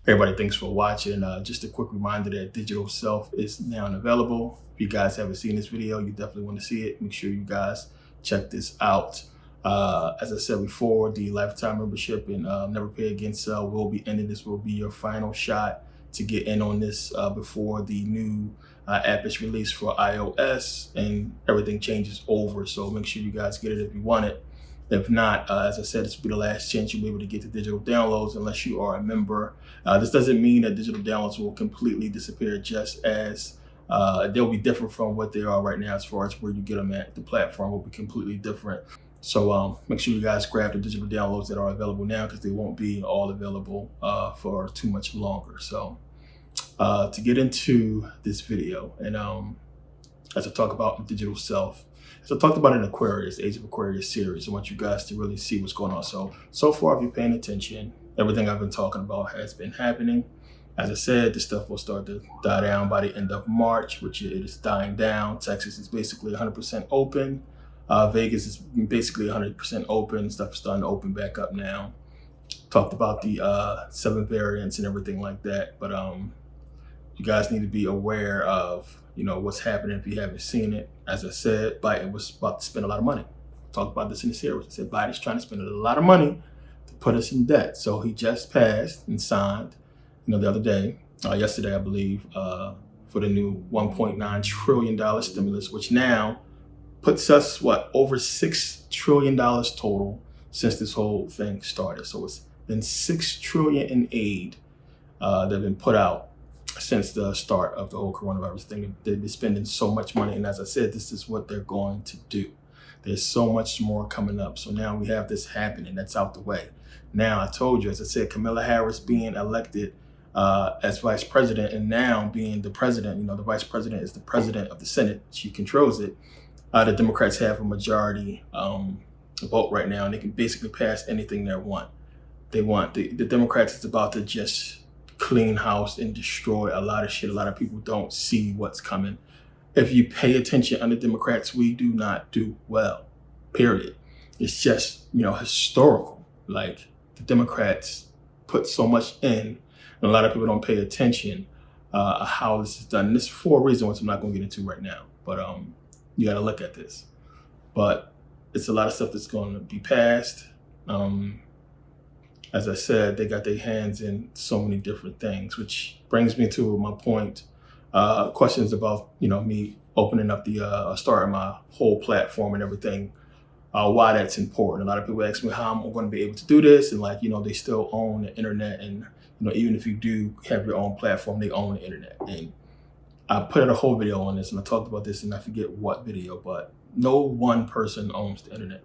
Everybody, thanks for watching. Just a quick reminder that Digital Self is now available. If you guys haven't seen this video, you definitely want to see it. Make sure you guys check this out. As I said before, the lifetime membership and Never Pay Again sale will be ending. This will be your final shot to get in on this before the new app is released for iOS and everything changes over. So make sure you guys get it if you want it. If not, as I said, this will be the last chance you'll be able to get the digital downloads unless you are a member. This doesn't mean that digital downloads will completely disappear, just as they'll be different from what they are right now as far as where you get them at. The platform will be completely different. So make sure you guys grab the digital downloads that are available now, because they won't be all available for too much longer. So to get into this video, and as I talk about digital self, so I talked about in Aquarius, Age of Aquarius series. I want you guys to really see what's going on. So far, if you're paying attention, everything I've been talking about has been happening. As I said, this stuff will start to die down by the end of March, which it is dying down. Texas is basically 100% open. Vegas is basically 100% open. Stuff is starting to open back up now. Talked about the 7 variants and everything like that. But you guys need to be aware of what's happening if you haven't seen it. As I said, Biden was about to spend a lot of money. Talked about this in the series. I said Biden's trying to spend a lot of money to put us in debt. So he just passed and signed, the other day, yesterday, I believe, for the new $1.9 trillion stimulus, which now puts us, over $6 trillion total since this whole thing started. So it's been $6 trillion in aid that have been put out since the start of the whole coronavirus thing. They've been spending so much money, and as I said, this is what they're going to do. There's so much more coming up. So now we have this happening. That's out the way. Now, I told you, as I said, Kamala Harris being elected as vice president, and now being the president. The vice president is the president of the Senate. She controls it. The Democrats have a majority vote right now, and they can basically pass anything they want. The Democrats is about to just clean house and destroy a lot of shit. A lot of people don't see what's coming. If you pay attention, under Democrats, we do not do well, period. It's just, historical. Like, the Democrats put so much in, and a lot of people don't pay attention how this is done. And this is for a reason, which I'm not going to get into right now. But you got to look at this. But it's a lot of stuff that's going to be passed. As I said, they got their hands in so many different things, which brings me to my point. Questions about, me opening up starting my whole platform and everything, why that's important. A lot of people ask me how I'm going to be able to do this. And they still own the internet. And, even if you do have your own platform, they own the internet. And I put out a whole video on this, and I talked about this, and I forget what video, but no one person owns the internet.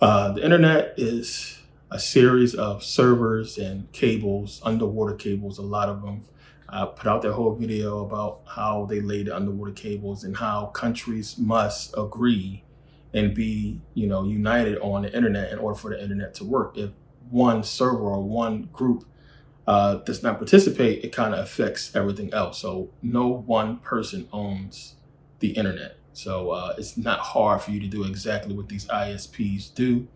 The internet is a series of servers and cables, underwater cables, a lot of them. I put out that whole video about how they lay the underwater cables and how countries must agree and be, united on the internet in order for the internet to work. If one server or one group does not participate, it kind of affects everything else. So no one person owns the internet. So it's not hard for you to do exactly what these ISPs do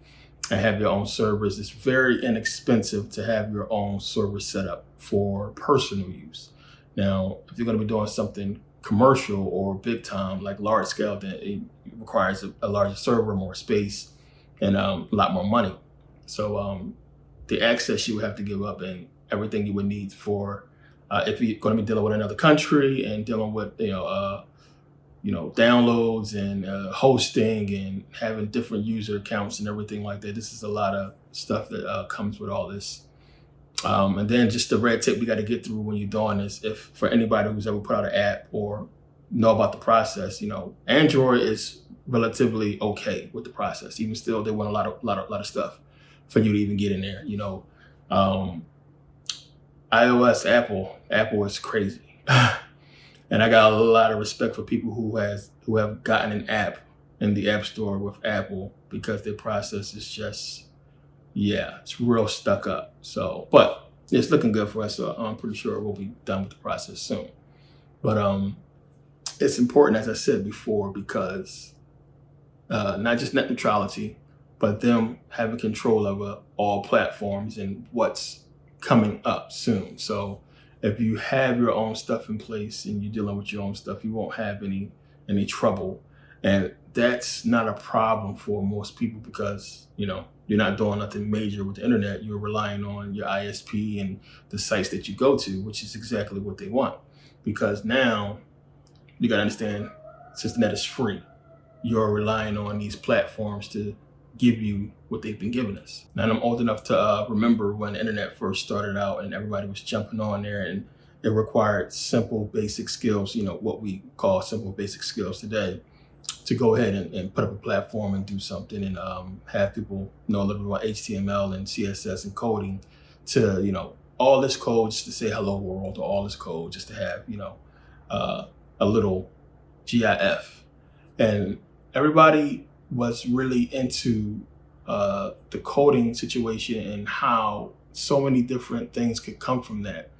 and have your own servers. It's very inexpensive to have your own server set up for personal use. Now, if you're going to be doing something commercial or big time, like large scale, then it requires a larger server, more space, and a lot more money. So the access you would have to give up and everything you would need for if you're going to be dealing with another country and dealing with downloads and hosting and having different user accounts and everything like that. This is a lot of stuff that comes with all this. And then just the red tape we got to get through when you're doing this. If for anybody who's ever put out an app or know about the process, Android is relatively okay with the process. Even still, they want a lot of stuff for you to even get in there. iOS, Apple is crazy. And I got a lot of respect for people who have gotten an app in the App Store with Apple, because their process is just, it's real stuck up. So, but it's looking good for us. So I'm pretty sure we'll be done with the process soon. But it's important, as I said before, because not just net neutrality, but them having control over all platforms and what's coming up soon. So if you have your own stuff in place and you're dealing with your own stuff, you won't have any trouble. And that's not a problem for most people because, you're not doing nothing major with the internet. You're relying on your ISP and the sites that you go to, which is exactly what they want. Because now you got to understand, since the net is free, you're relying on these platforms to give you what they've been giving us. Now, I'm old enough to remember when the internet first started out and everybody was jumping on there, and it required simple basic skills, what we call simple basic skills today, to go ahead and put up a platform and do something and have people know a little bit about HTML and CSS and coding to, all this code just to say hello world, or all this code just to have, a little GIF. And everybody was really into the coding situation and how so many different things could come from that.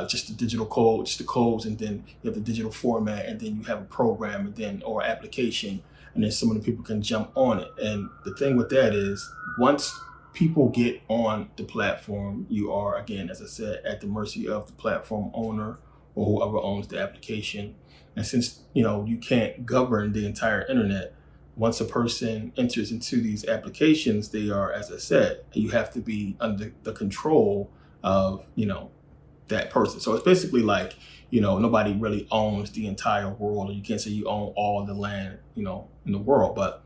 Just the digital code, just the codes, and then you have the digital format, and then you have a program, and then or application, and then so many people can jump on it. And the thing with that is, once people get on the platform, you are, again, as I said, at the mercy of the platform owner or whoever owns the application. And since you can't govern the entire internet, once a person enters into these applications, they are, as I said, you have to be under the control of that person. So it's basically like, nobody really owns the entire world, or you can't say you own all the land, in the world. But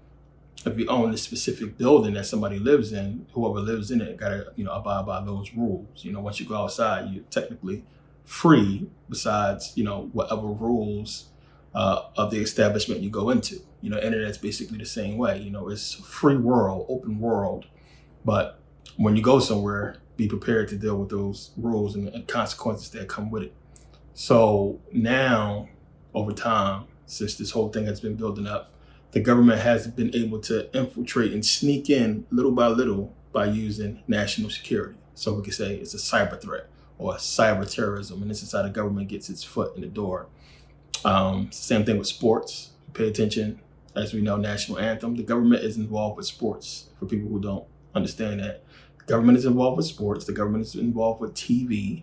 if you own this specific building that somebody lives in, whoever lives in it gotta, abide by those rules. Once you go outside, you're technically free, besides, whatever rules of the establishment you go into. Internet's basically the same way. It's free world, open world. But when you go somewhere, be prepared to deal with those rules and consequences that come with it. So now, over time, since this whole thing has been building up, the government has been able to infiltrate and sneak in little by little by using national security. So we could say it's a cyber threat or cyber terrorism, and this is how the government gets its foot in the door. Same thing with sports. Pay attention. As we know, national anthem, the government is involved with sports. For people who don't understand that, the government is involved with sports. The government is involved with TV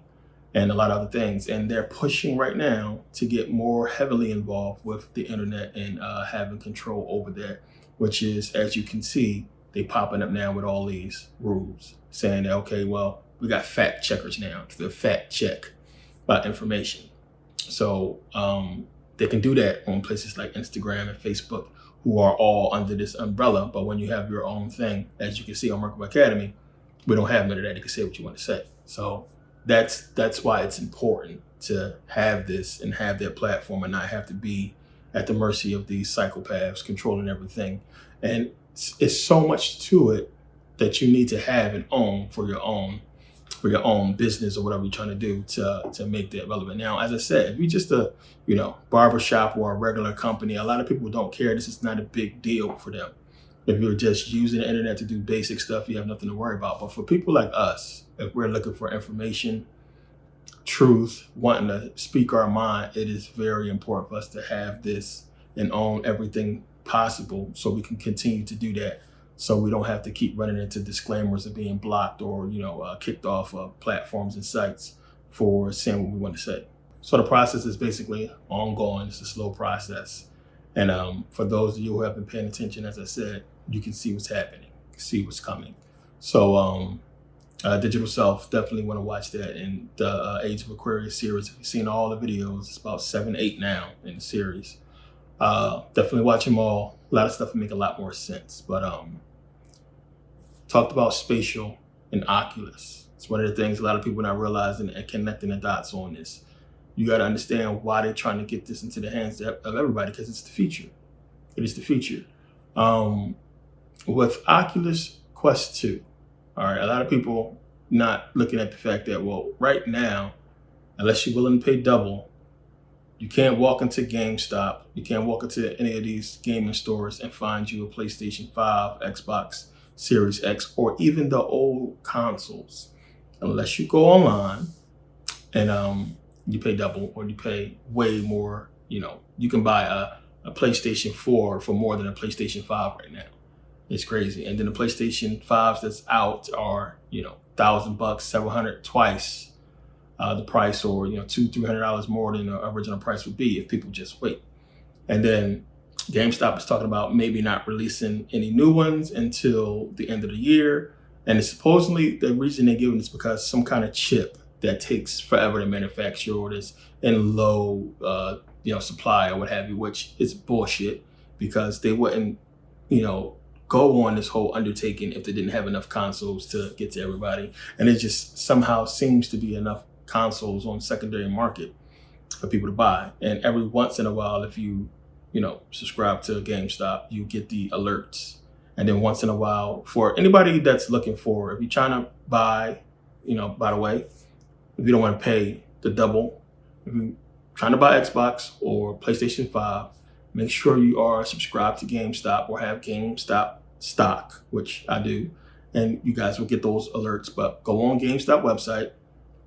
and a lot of other things. And they're pushing right now to get more heavily involved with the internet and having control over that, which is, as you can see, they popping up now with all these rules saying that, okay, well, we got fact checkers now. They'll fact check about information. So they can do that on places like Instagram and Facebook, who are all under this umbrella. But when you have your own thing, as you can see on Merkabah Academy, we don't have none of that. You can say what you want to say. So that's why it's important to have this and have that platform and not have to be at the mercy of these psychopaths controlling everything. And it's so much to it that you need to have and own for your own business or whatever you're trying to do to make that relevant. Now, as I said, if you're just a barbershop or a regular company, a lot of people don't care. This is not a big deal for them. If you're just using the internet to do basic stuff, you have nothing to worry about. But for people like us, if we're looking for information, truth, wanting to speak our mind, it is very important for us to have this and own everything possible so we can continue to do that. So we don't have to keep running into disclaimers of being blocked or, kicked off of platforms and sites for saying what we want to say. So the process is basically ongoing. It's a slow process. And for those of you who have been paying attention, as I said, you can see what's happening, see what's coming. So Digital Self, definitely want to watch that. In the Age of Aquarius series, if you've seen all the videos, it's about 7, 8 now in the series. Definitely watch them all. A lot of stuff will make a lot more sense. But talked about spatial and Oculus. It's one of the things a lot of people are not realizing and connecting the dots on this. You got to understand why they're trying to get this into the hands of everybody, because it's the future. It is the future. With Oculus Quest 2, all right, a lot of people not looking at the fact that, well, right now, unless you're willing to pay double, you can't walk into GameStop, you can't walk into any of these gaming stores and find you a PlayStation 5, Xbox Series X, or even the old consoles, unless you go online and you pay double or you pay way more. You can buy a PlayStation 4 for more than a PlayStation 5 right now. It's crazy. And then the PlayStation 5s that's out are, $1,000, several hundred, twice the price, or $200-300 more than the original price would be if people just wait. And then GameStop is talking about maybe not releasing any new ones until the end of the year. And it's supposedly the reason they're giving is because some kind of chip that takes forever to manufacture, or is in low supply or what have you, which is bullshit, because they wouldn't go on this whole undertaking if they didn't have enough consoles to get to everybody. And it just somehow seems to be enough consoles on secondary market for people to buy. And every once in a while, if you subscribe to GameStop, you get the alerts. And then once in a while, for anybody that's looking for, if you're trying to buy, by the way, if you don't want to pay the double, if you're trying to buy Xbox or PlayStation 5, make sure you are subscribed to GameStop or have GameStop stock, which I do, and you guys will get those alerts. But go on GameStop website,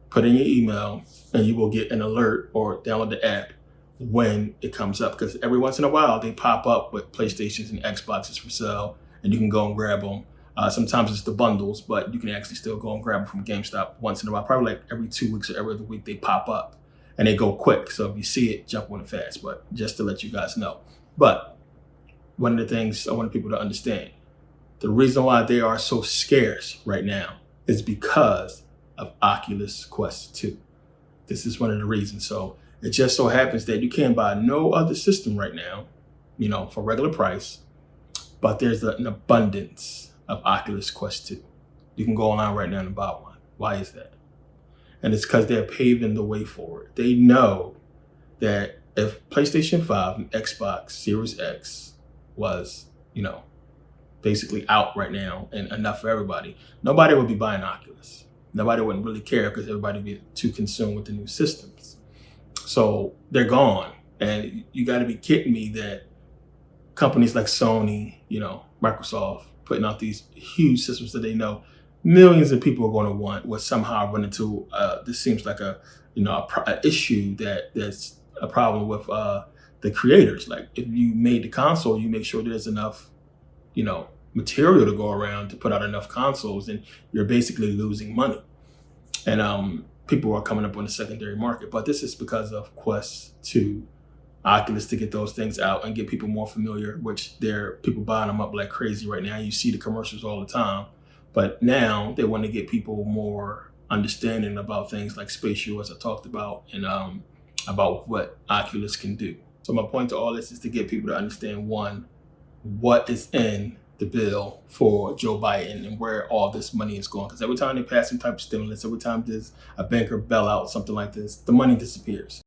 put in your email, and you will get an alert, or download the app when it comes up, because every once in a while they pop up with PlayStations and Xboxes for sale, and you can go and grab them. Sometimes it's the bundles, but you can actually still go and grab them from GameStop once in a while. Probably like every 2 weeks or every other week they pop up, and they go quick. So if you see it, jump on it fast. But just to let you guys know. But one of the things I want people to understand, the reason why they are so scarce right now is because of Oculus Quest 2. This is one of the reasons. So it just so happens that you can't buy no other system right now, for regular price, but there's an abundance of Oculus Quest 2. You can go online right now and buy one. Why is that? And it's because they're paving the way for it. They know that if PlayStation 5 and Xbox Series X was, basically out right now and enough for everybody, nobody would be buying Oculus. Nobody wouldn't really care, because everybody would be too consumed with the new systems. So they're gone. And you got to be kidding me that companies like Sony, Microsoft, putting out these huge systems that they know millions of people are going to want, will somehow run into this seems like a issue that's a problem with the creators. Like, if you made the console, you make sure there's enough material to go around to put out enough consoles, and you're basically losing money. And people are coming up on the secondary market. But this is because of Quest 2, Oculus, to get those things out and get people more familiar, which there are people buying them up like crazy right now. You see the commercials all the time. But now they want to get people more understanding about things like spatial, as I talked about, and about what Oculus can do. So my point to all this is to get people to understand, one, what is in the bill for Joe Biden and where all this money is going. Because every time they pass some type of stimulus, every time there's a banker bailout, something like this, the money disappears.